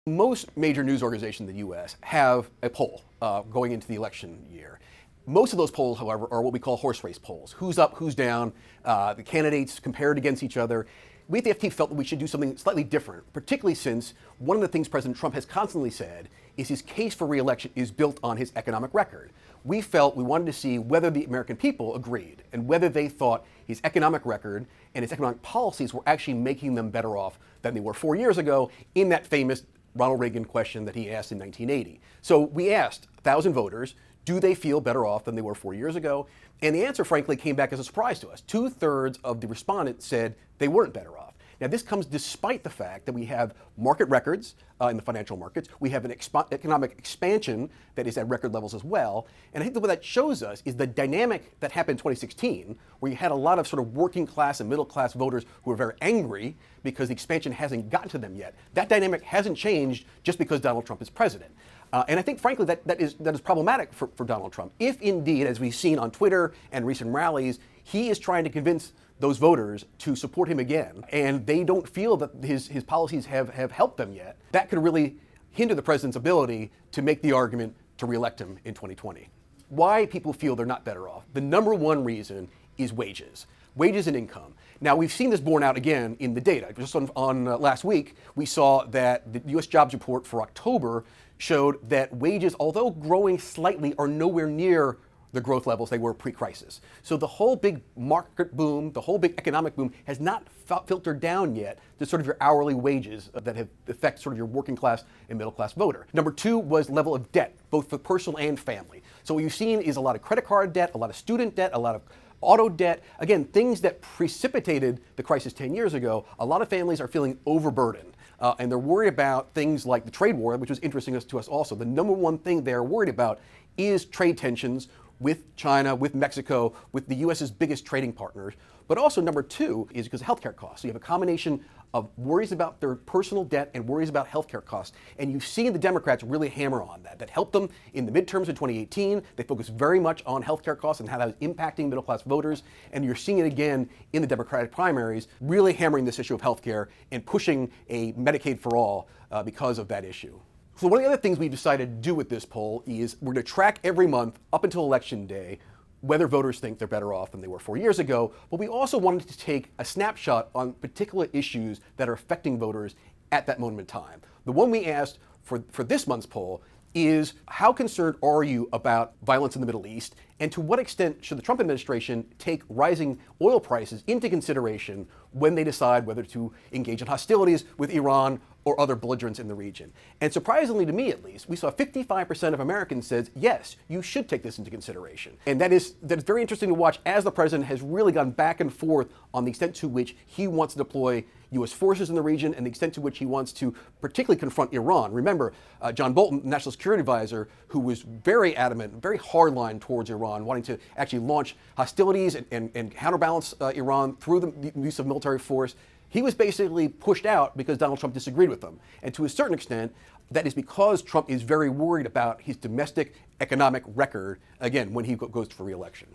Most major news organizations in the U.S. have a poll going into the election year. Most of those polls, however, are what we call horse race polls. Who's up, who's down, the candidates compared against each other. We at the FT felt that we should do something slightly different, particularly since one of the things President Trump has constantly said is his case for re-election is built on his economic record. We felt we wanted to see whether the American people agreed and whether they thought his economic record and his economic policies were actually making them better off than they were 4 years ago in that famous Ronald Reagan question that he asked in 1980. So we asked 1,000 voters, do they feel better off than they were 4 years ago? And the answer, frankly, came back as a surprise to us. 2/3 of the respondents said they weren't better off. Now, this comes despite the fact that we have market records in the financial markets. We have an economic expansion that is at record levels as well. And I think that what that shows us is the dynamic that happened in 2016, where you had a lot of sort of working class and middle class voters who were very angry because the expansion hasn't gotten to them yet. That dynamic hasn't changed just because Donald Trump is president. And I think, frankly, that is problematic for Donald Trump. If indeed, as we've seen on Twitter and recent rallies, he is trying to convince those voters to support him again, and they don't feel that his policies have helped them yet, that could really hinder the president's ability to make the argument to reelect him in 2020. Why people feel they're not better off? The number one reason is wages. Wages and income. Now, we've seen this borne out again in the data. Just on last week, we saw that the U.S. jobs report for October showed that wages, although growing slightly, are nowhere near the growth levels they were pre-crisis. So the whole big market boom, the whole big economic boom has not filtered down yet to sort of your hourly wages that have affect sort of your working class and middle class voter. Number two was level of debt, both for personal and family. So what you've seen is a lot of credit card debt, a lot of student debt, a lot of auto debt. Again, things that precipitated the crisis 10 years ago. A lot of families are feeling overburdened. And they're worried about things like the trade war, which was interesting to us also. The number one thing they're worried about is trade tensions with China, with Mexico, with the U.S.'s biggest trading partners. But also number two is because of healthcare costs. So you have a combination of worries about their personal debt and worries about healthcare costs. And you've seen the Democrats really hammer on that. That helped them in the midterms in 2018. They focused very much on healthcare costs and how that was impacting middle class voters. And you're seeing it again in the Democratic primaries, really hammering this issue of healthcare and pushing a Medicaid for all because of that issue. So one of the other things we decided to do with this poll is we're going to track every month up until Election Day whether voters think they're better off than they were 4 years ago. But we also wanted to take a snapshot on particular issues that are affecting voters at that moment in time. The one we asked for this month's poll is, how concerned are you about violence in the Middle East? And to what extent should the Trump administration take rising oil prices into consideration when they decide whether to engage in hostilities with Iran or other belligerents in the region? And surprisingly to me, at least, we saw 55% of Americans said, yes, you should take this into consideration. And that is very interesting to watch as the president has really gone back and forth on the extent to which he wants to deploy U.S. forces in the region and the extent to which he wants to particularly confront Iran. Remember, John Bolton, National Security Advisor, who was very adamant, very hardline towards Iran, wanting to actually launch hostilities and counterbalance Iran through the use of military force. He was basically pushed out because Donald Trump disagreed with them. And to a certain extent, that is because Trump is very worried about his domestic economic record, again, when he goes for re-election.